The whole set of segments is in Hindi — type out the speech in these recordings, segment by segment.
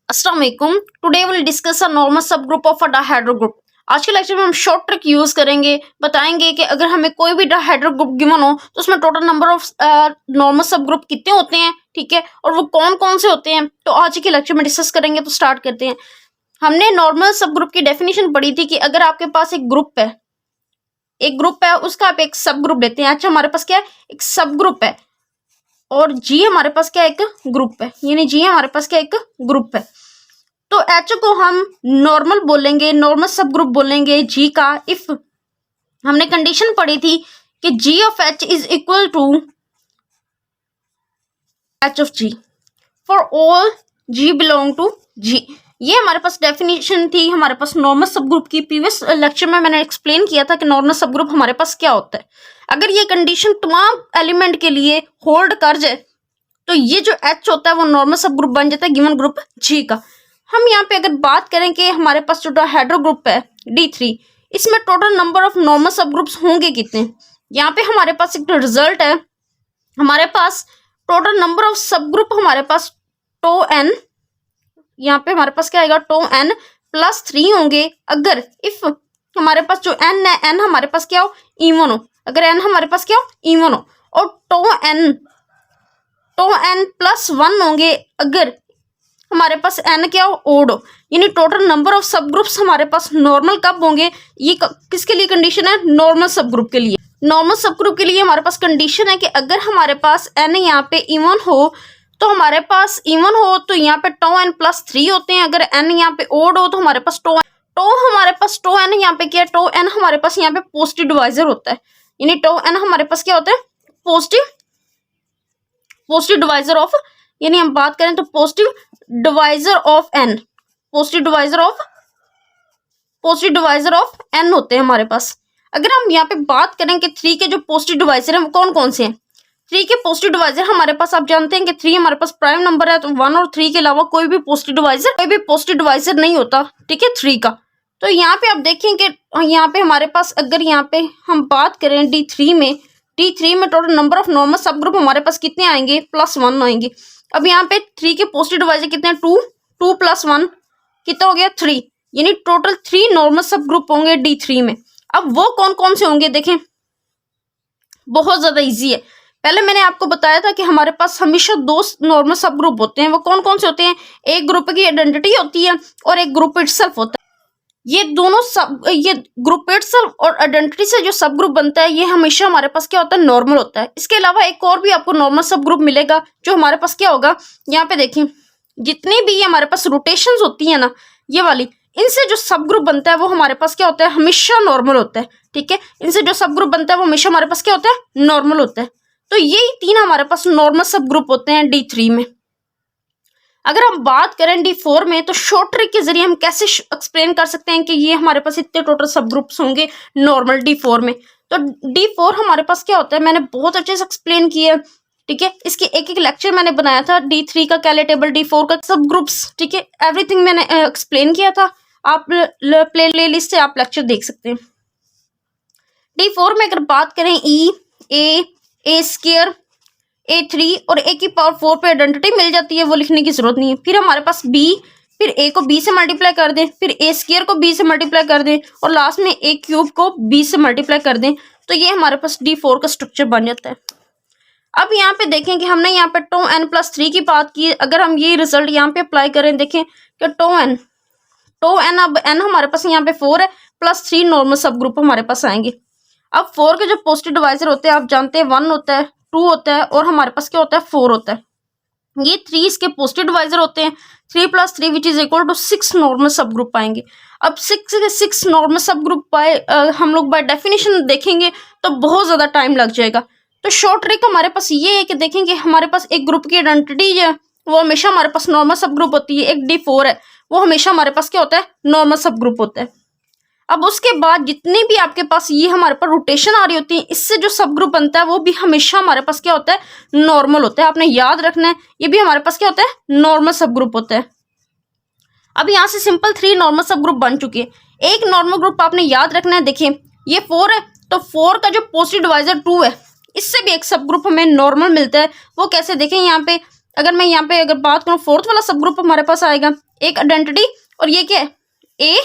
अस्सलाम वालेकुम। Today will discuss a normal subgroup of a dihedral group. आज के लेक्चर में हम शॉर्ट ट्रिक यूज करेंगे, बताएंगे कि अगर हमें कोई भी डायहेड्रल ग्रुप गिवन हो तो उसमें टोटल नंबर ऑफ नॉर्मल सब ग्रुप कितने होते हैं, ठीक है, और वो कौन कौन से होते हैं। तो आज के लेक्चर में डिस्कस करेंगे। तो स्टार्ट करते हैं। हमने नॉर्मल सब ग्रुप की डेफिनेशन पढ़ी थी कि अगर आपके पास एक ग्रुप है उसका आप एक सब ग्रुप लेते हैं। अच्छा, हमारे पास क्या है, एक सब ग्रुप है और जी हमारे पास क्या एक ग्रुप है, यानी जी हमारे पास क्या एक ग्रुप है। तो एच को हम नॉर्मल बोलेंगे, नॉर्मल सब ग्रुप बोलेंगे जी का इफ हमने कंडीशन पढ़ी थी कि G of H is equal to H of G for all G belong to G. ये हमारे पास डेफिनेशन थी हमारे पास नॉर्मल सब ग्रुप की। प्रीवियस लेक्चर में मैंने एक्सप्लेन किया था कि नॉर्मल सब ग्रुप हमारे पास क्या होता है। अगर ये कंडीशन तमाम एलिमेंट के लिए होल्ड कर जाए तो ये जो एच होता है वो नॉर्मल सब ग्रुप बन जाता है गिवन ग्रुप जी का। हम यहाँ पे अगर बात करें कि हमारे पास जो डायहेड्रल ग्रुप है D3, इसमें टोटल नंबर ऑफ नॉर्मल सब ग्रुप्स होंगे कितने। यहाँ पे हमारे पास एक रिजल्ट है, हमारे पास टोटल नंबर ऑफ सब ग्रुप हमारे पास टो एन, यहाँ पे हमारे पास क्या आएगा टो एन प्लस 3 होंगे अगर इफ हमारे पास जो एन है एन हमारे पास क्या हो इवन हो, अगर एन हमारे पास क्या हो इवन हो, और टो एन प्लस 1 होंगे अगर हमारे पास एन क्या हो ओड हो। यानी टोटल नंबर ऑफ सब ग्रुप्स हमारे पास नॉर्मल कब होंगे, ये किसके लिए कंडीशन है, नॉर्मल सब ग्रुप के लिए। नॉर्मल सब ग्रुप के लिए हमारे पास कंडीशन है कि अगर हमारे पास एन यहाँ पे इवन हो तो हमारे पास इवन हो तो यहाँ पे टो एन प्लस 3 होते हैं। अगर एन यहाँ पे ओड हो तो हमारे पास टो एन यहाँ पे क्या है, टो एन हमारे पास यहाँ पे पॉजिटिव डिवाइजर होता है। यानी टो एन हमारे पास क्या होता है पॉजिटिव डिवाइजर ऑफ, यानी हम बात करें तो positive divisor of n, positive divisor of n होते हैं हमारे पास। अगर हम यहाँ पे बात करें कि 3 के जो पॉजिटिव डिवाइजर हैं वो कौन कौन से हैं। 3 के पॉजिटिव डिवाइजर हमारे पास, आप जानते हैं कि 3 हमारे पास प्राइम नंबर है तो 1 और 3 के अलावा कोई भी पॉजिटिव डिवाइजर नहीं होता, ठीक है, 3 का। तो यहाँ पे आप देखें कि यहाँ पे हमारे पास अगर यहाँ पे हम बात करें D3 में टोटल नंबर ऑफ नॉर्मल सब ग्रुप हमारे पास कितने आएंगे, +1 आएंगे। अब यहाँ पे 3 के पॉजिटिव डिवाइजर कितने हैं, 2 + 1 कितना हो गया 3, यानी टोटल 3 नॉर्मल सब ग्रुप होंगे D3 में। अब वो कौन कौन से होंगे देखें, बहुत ज्यादा इजी है। पहले मैंने आपको बताया था कि हमारे पास हमेशा 2 नॉर्मल सब ग्रुप होते हैं। वो कौन कौन से होते हैं, एक ग्रुप की आइडेंटिटी होती है और एक ग्रुप इटसेल्फ होता है। ये ग्रुप इटसेल्फ और आइडेंटिटी से जो सब ग्रुप बनता है ये हमेशा हमारे पास क्या होता है, नॉर्मल होता है। इसके अलावा एक और भी आपको नॉर्मल सब ग्रुप मिलेगा जो हमारे पास क्या होगा, यहाँ पे देखिए जितनी भी ये हमारे पास रोटेशंस होती है ना ये वाली, इनसे जो सब ग्रुप बनता है वो हमारे पास क्या होता है, हमेशा नॉर्मल होता है, ठीक है। इनसे जो सब ग्रुप बनता है वो हमेशा हमारे पास क्या होता है, नॉर्मल होता है। तो यही 3 हमारे पास नॉर्मल सब ग्रुप होते हैं D3 में। अगर हम बात करें D4 में तो शॉर्ट ट्रिक के जरिए हम कैसे एक्सप्लेन कर सकते हैं कि ये हमारे पास इतने टोटल सब ग्रुप्स होंगे नॉर्मल D4 में। तो D4 हमारे पास क्या होता है, मैंने बहुत अच्छे से एक्सप्लेन किया, ठीक है। इसकी एक लेक्चर मैंने बनाया था, D3 का कैले टेबल, D4 का सब ग्रुप्स, ठीक है, एवरीथिंग मैंने एक्सप्लेन किया था। आप प्ले लिस्ट से आप लेक्चर देख सकते हैं। D4 में अगर बात करें A स्क्वायर A3 और A की पावर 4 पे आइडेंटिटी मिल जाती है, वो लिखने की जरूरत नहीं है। फिर हमारे पास B, फिर A को B से मल्टीप्लाई कर दें, फिर A स्क्वायर को B से मल्टीप्लाई कर दें और लास्ट में A क्यूब को B से मल्टीप्लाई कर दें, तो ये हमारे पास D4 का स्ट्रक्चर बन जाता है। अब यहाँ पे देखें कि हमने यहाँ पे टो एन प्लस 3 की बात की। अगर हम ये रिजल्ट यहाँ पे अप्लाई करें, देखें कि टो एन अब एन हमारे पास यहाँ पे 4 है प्लस 3 नॉर्मल सब ग्रुप हमारे पास आएंगे। अब 4 के जो पॉजिटिव डिवाइजर होते हैं आप जानते हैं 1 होता है, 2 होता है और हमारे पास क्या होता है 4 होता है। ये 3 इसके पॉजिटिव डिवाइजर होते हैं। 3 + 3 which is equal to 6 normal subgroup पाएंगे। अब 6 नॉर्मल सब ग्रुप पाए हम लोग बाय डेफिनेशन देखेंगे तो बहुत ज्यादा टाइम लग जाएगा। तो शॉर्ट ट्रिक हमारे पास ये है कि देखेंगे हमारे पास एक ग्रुप की आइडेंटिटी है वो हमेशा हमारे पास नॉर्मल सब ग्रुप होती है। एक D4 है वो हमेशा हमारे पास क्या होता है, नॉर्मल सब ग्रुप होता है। अब उसके बाद जितने भी आपके पास ये हमारे पास रोटेशन आ रही होती है, इससे जो सब ग्रुप बनता है वो भी हमेशा हमारे पास क्या होता है, नॉर्मल होता है। आपने याद रखना है ये भी हमारे पास क्या होता है, नॉर्मल सब ग्रुप होता है। अब यहाँ से सिंपल 3 नॉर्मल सब ग्रुप बन चुके हैं। एक नॉर्मल ग्रुप आपने याद रखना है, देखिए ये 4 है तो 4 का जो पॉजिटिव डिवाइजर 2 है, इससे भी एक सब ग्रुप हमें नॉर्मल मिलता है। वो कैसे, देखें यहाँ पे अगर मैं यहाँ पे अगर बात करूँ फोर्थ वाला सब ग्रुप हमारे पास आएगा एक आइडेंटिटी, और ये क्या है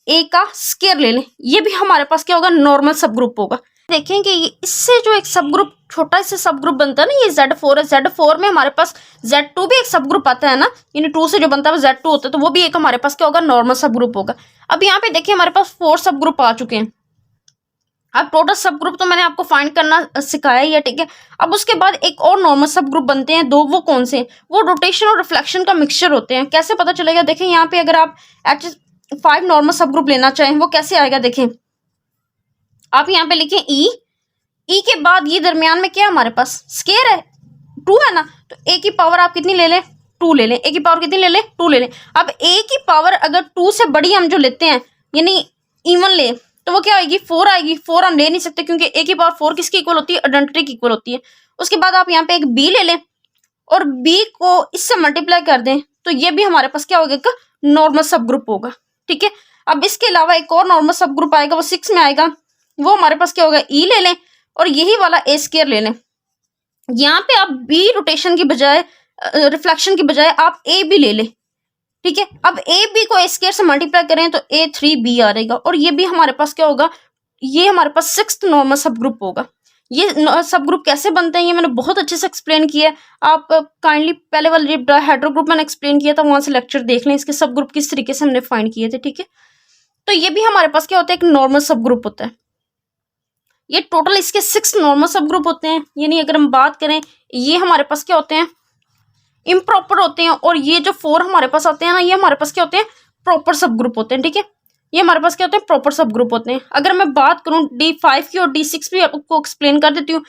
ए का स्केयर ले लें, ये भी हमारे पास क्या होगा नॉर्मल सब ग्रुप होगा। देखें कि इससे जो एक सब ग्रुप छोटा इससे सब ग्रुप बनता है ना, ये Z4 है, Z4 में हमारे पास Z2 भी एक सब ग्रुप आता है ना, यानी 2 से जो बनता है वो Z2 होता है, तो वो भी एक हमारे पास क्या होगा नॉर्मल सब ग्रुप होगा। अब यहाँ पे देखिए हमारे पास 4 सब ग्रुप आ चुके हैं। अब टोटल सब ग्रुप तो मैंने आपको फाइंड करना सिखाया ही है, ठीक है। अब उसके बाद एक और नॉर्मल सब ग्रुप बनते हैं दो, वो कौन से? वो रोटेशन और रिफ्लेक्शन का मिक्सचर होते हैं। कैसे पता चलेगा? देखें यहाँ पे अगर आप H5 नॉर्मल सब ग्रुप लेना चाहें वो कैसे आएगा, देखें आप यहाँ पे लिखें ई के बाद ये दरमियान में क्या हमारे पास स्केयर है 2 है ना, तो ए की पावर आप कितनी ले लें 2 ले लें, ए की पावर कितनी ले लें 2 ले लें। अब ए की पावर अगर 2 से बड़ी हम जो लेते हैं यानी इवन ले तो वो क्या आएगी 4 आएगी। 4 हम ले नहीं सकते क्योंकि ए की पावर 4 किसकी इक्वल होती है आइडेंटिटी की इक्वल होती है। उसके बाद आप यहाँ पे एक बी ले लें और बी को इससे मल्टीप्लाई कर दें तो ये भी हमारे पास क्या होगा नॉर्मल सब ग्रुप होगा, ठीक है। अब इसके अलावा एक और नॉर्मल सब ग्रुप आएगा वो 6 में आएगा, वो हमारे पास क्या होगा ई ले लें और यही वाला ए स्केयर ले लें। यहाँ पे आप बी रोटेशन की बजाय रिफ्लेक्शन की बजाय आप ए भी ले लें, ठीक है। अब ए बी को ए स्केयर से मल्टीप्लाई करें तो A3B आ रहेगा और ये भी हमारे पास क्या होगा, ये हमारे पास 6th नॉर्मल सब ग्रुप होगा। ये सब ग्रुप कैसे बनते हैं ये मैंने बहुत अच्छे से एक्सप्लेन किया है। आप काइंडली पहले वाले हेटेरो ग्रुप मैंने एक्सप्लेन किया था, वहां से लेक्चर देख लें इसके सब ग्रुप किस तरीके से हमने फाइंड किए थे, ठीक है। तो ये भी हमारे पास क्या होता है एक नॉर्मल सब ग्रुप होता है। ये टोटल इसके 6 नॉर्मल सब ग्रुप होते हैं, यानी अगर हम बात करें ये हमारे पास क्या होते हैं इम्प्रॉपर होते हैं, और ये जो 4 हमारे पास आते हैं ना ये हमारे पास क्या होते हैं प्रॉपर सब ग्रुप होते हैं, ठीक है। ये हमारे पास क्या होते हैं प्रॉपर सब ग्रुप होते हैं। अगर मैं बात करूं D5 की और D6 भी आपको एक्सप्लेन कर देती हूँ।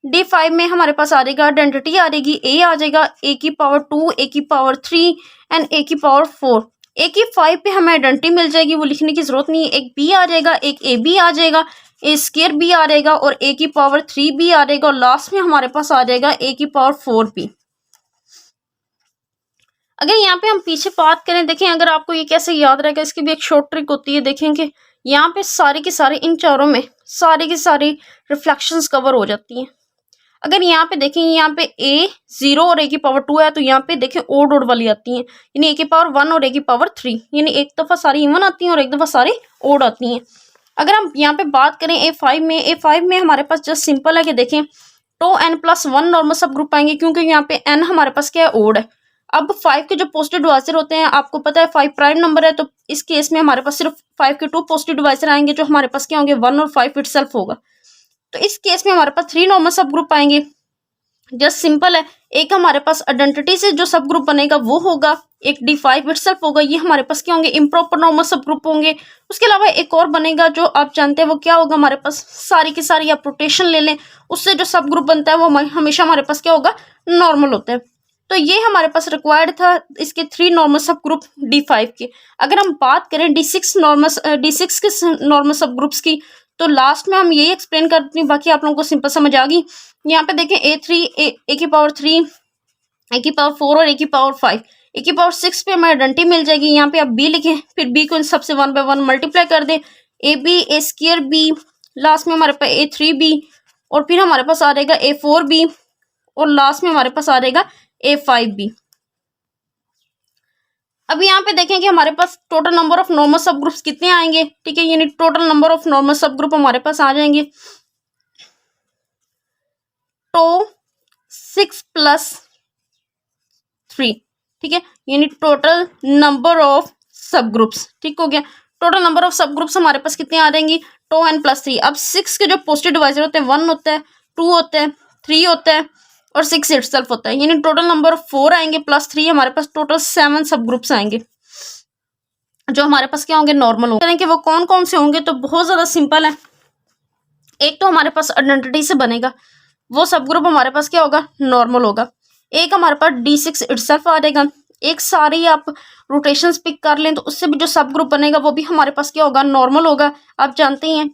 D5 में हमारे पास आ जाएगा आइडेंटिटी आ जाएगी ए आ जाएगा ए की पावर 2 ए की पावर 3 एंड ए की पावर 4। ए की 5 पे हमें आइडेंटिटी मिल जाएगी, वो लिखने की जरूरत नहीं है। एक बी आ जाएगा, एक ए बी आ जाएगा, ए स्केयर बी आ जाएगा और ए की पावर 3 बी आ जाएगा, और लास्ट में हमारे पास आ जाएगा ए की पावर 4 बी। अगर यहाँ पे हम पीछे बात करें, देखें अगर आपको ये कैसे याद रहेगा इसकी भी एक शॉर्ट ट्रिक होती है। देखें कि यहाँ पे सारी की सारी इन चारों में सारी की सारी रिफ्लेक्शंस कवर हो जाती हैं। अगर यहाँ पे देखें यहाँ पे ए 0 और ए की पावर 2 है तो यहाँ पे देखें ओड ओड वाली आती हैं, यानी ए की पावर 1 और ए की पावर 3, यानी एक दफ़ा सारी इवन आती हैं और एक दफ़ा सारी ओड आती हैं। अगर हम यहाँ पे बात करें A5 में हमारे पास जस्ट सिंपल है कि देखें तो n+1 नॉर्मल सब ग्रुप आएंगे क्योंकि यहाँ पे n हमारे पास क्या है ओड है। अब 5 के जो पॉजिटिव डिवाइजर होते हैं आपको पता है 5 प्राइम नंबर है, तो इस केस में हमारे पास सिर्फ 5 के 2 पॉजिटिव डिवाइजर आएंगे जो हमारे पास क्या होंगे 1 और 5 इटसेल्फ होगा। तो इस केस में हमारे पास 3 नॉर्मल सब ग्रुप आएंगे। जस्ट सिंपल है, एक हमारे पास आइडेंटिटी से जो सब ग्रुप बनेगा वो होगा, एक D5 इटसेल्फ होगा, ये हमारे पास क्या होंगे इम्प्रॉपर नॉर्मल सब ग्रुप होंगे। उसके अलावा एक और बनेगा जो आप जानते हैं वो क्या होगा हमारे पास सारी की सारी आप रोटेशन ले लें उससे जो सब ग्रुप बनता है वो हमेशा हमारे पास क्या होगा नॉर्मल होता है। तो ये हमारे पास रिक्वायर्ड था इसके 3 नॉर्मल सब ग्रुप D5 के। अगर हम बात करें D6 के नॉर्मल सब ग्रुप्स की तो लास्ट में हम यही एक्सप्लेन करती हूँ, बाकी आप लोगों को सिंपल समझ आ गई। यहाँ पे देखें ए की पावर 3 ए की पावर 4 और ए की पावर 5, ए की पावर 6 पे हमें आइडेंटिटी मिल जाएगी। यहाँ पे आप बी लिखें, फिर बी को इन सबसे 1 by 1 मल्टीप्लाई कर दें, a b a square b, last में हमारे पास A3B और फिर हमारे पास आ जाएगा A4B और लास्ट में हमारे पास आ जाएगा A5B। अब यहाँ पे देखें कि हमारे पास टोटल नंबर ऑफ नॉर्मल सब ग्रुप्स कितने आएंगे, ठीक है, यानी टोटल नंबर ऑफ नॉर्मल सब ग्रुप हमारे पास आ जाएंगे तो 6 + 3, ठीक है, यानी टोटल नंबर ऑफ सब ग्रुप्स, ठीक हो गया। टोटल नंबर ऑफ सब ग्रुप्स हमारे पास कितने आ जाएंगी तो n+3। अब 6 के जो पॉजिटिव डिवाइजर होते हैं 1 होता है, 2 होता है, 3 होता है और 6 इटसेल्फ होता है, यानी टोटल नंबर ऑफ 4 आएंगे +3 हमारे पास टोटल 7 सब ग्रुप्स आएंगे जो हमारे पास क्या होंगे नॉर्मल होंगे। कि वो कौन कौन से होंगे तो बहुत ज़्यादा सिंपल है। एक तो हमारे पास आइडेंटिटी से बनेगा, वो सब ग्रुप हमारे पास क्या होगा नॉर्मल होगा। एक हमारे पास D6 इटसेल्फ आ जाएगा। एक सारी आप रोटेशंस पिक कर लें तो उससे भी जो सब ग्रुप बनेगा वो भी हमारे पास क्या होगा नॉर्मल होगा, आप जानते ही हैं।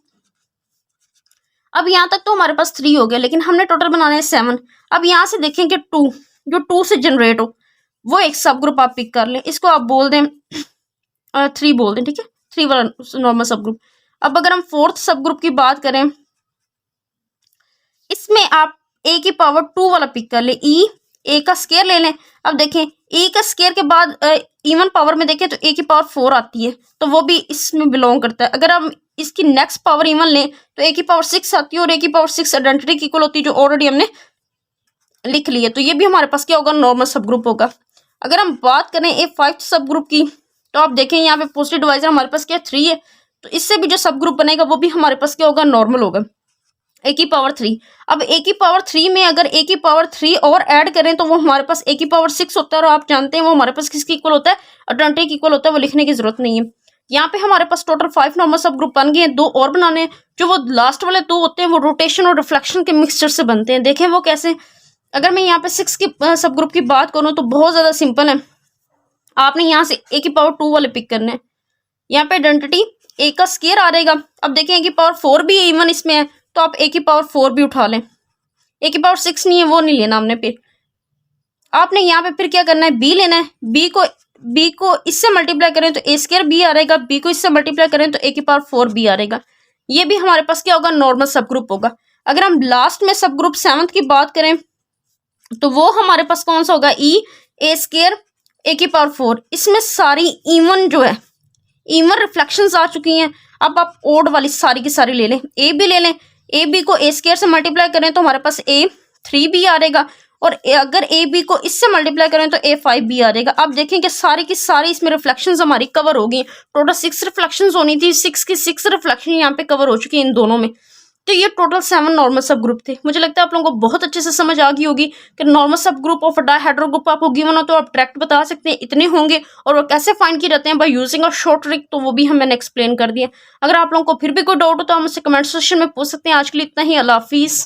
अब यहाँ तक तो हमारे पास 3 हो गया, लेकिन हमने टोटल बनाने हैं 7। अब यहाँ से देखें कि 2 जो 2 से जनरेट हो वो एक सब ग्रुप आप पिक कर लें, इसको आप बोल दें 3 बोल दें, ठीक है, 3 वाला नॉर्मल सब ग्रुप। अब अगर हम 4th सब ग्रुप की बात करें इसमें आप ए की पावर 2 वाला पिक कर ले, ए का स्केयर ले लें। अब देखें ए का स्केयर के बाद इवन पावर में देखें तो ए की पावर 4 आती है, तो वो भी इसमें बिलोंग करता है। अगर हम इसकी नेक्स्ट पावर इवन लें तो ए की पावर 6 आती है और ए की पावर 6 आइडेंटिटी की इक्वल होती है, जो ऑलरेडी हमने लिख ली है। तो ये भी हमारे पास क्या होगा, नॉर्मल सब ग्रुप होगा। अगर हम बात करें ए 5th सब ग्रुप की, तो आप देखें यहाँ पे पॉजिटिव डिवाइजर हमारे पास क्या 3 है, तो इससे भी जो सब ग्रुप बनेगा वो भी हमारे पास क्या होगा, नॉर्मल होगा, ए की पावर 3। अब ए की पावर 3 में अगर ए की पावर 3 और ऐड करें तो वो हमारे पास ए की पावर 6 होता है, और आप जानते हैं वो हमारे पास किसकी इक्वल होता है, आइडेंटिटी की इक्वल होता है, वो लिखने की जरूरत नहीं है। यहाँ पे हमारे पास टोटल 5 नॉर्मल सब ग्रुप बन गए हैं। 2 और बनाने हैं, जो वो लास्ट वाले 2 होते हैं वो रोटेशन और रिफ्लेक्शन के मिक्सचर से बनते हैं। देखें वो कैसे। अगर मैं यहाँ पे 6 की सब ग्रुप की बात करूँ तो बहुत ज़्यादा सिंपल है। आपने यहाँ से ए की पावर 2 वाले पिक करने हैं। यहाँ पे आइडेंटिटी ए का स्केयर आ रहेगा। अब देखें ए की पावर 4 भी इवन इसमें है, तो आप ए की पावर 4 भी उठा लें। ए की पावर 6 नहीं है, वो नहीं लेना हमने। फिर आपने यहाँ पे फिर क्या करना है, बी लेना है। बी को इससे मल्टीप्लाई करें तो ए स्केयर बी आ रहेगा, बी को इससे मल्टीप्लाई करें तो ए की पावर 4 बी आ रहेगा। ये भी हमारे पास क्या होगा, नॉर्मल सब ग्रुप होगा। अगर हम लास्ट में सब ग्रुप 7th की बात करें तो वो हमारे पास कौन सा होगा, ई ए स्केयर ए की पावर 4। इसमें सारी इवन जो है, इवन रिफ्लेक्शंस आ चुकी हैं। अब आप ओड वाली सारी की सारी ले लें, ए भी ले लें। ए बी को ए स्केयर से मल्टीप्लाई करें तो हमारे पास ए 3 बी आ रहेगा, और अगर ए बी को इससे मल्टीप्लाई करें तो ए 5 बी आ रहेगा। अब देखें कि सारी की सारी इसमें रिफ्लेक्शंस हमारी कवर हो गई। टोटल 6 रिफ्लेक्शंस होनी थी, 6 की 6 रिफ्लेक्शन यहाँ पे कवर हो चुकी है इन दोनों में। तो ये टोटल 7 नॉर्मल सब ग्रुप थे। मुझे लगता है आप लोगों को बहुत अच्छे से समझ आ गई होगी कि normal subgroup of dihedral group आपको गिवन हो तो आप डायरेक्ट बता सकते हैं इतने होंगे, और वो कैसे फाइंड किए जाते हैं by using a short trick, तो वो भी मैंने एक्सप्लेन कर दिया। अगर आप लोगों को फिर भी कोई डाउट हो तो आप मुझसे कमेंट सेक्शन में पूछ सकते हैं। आज के लिए इतना ही, अल्लाह हाफिज़।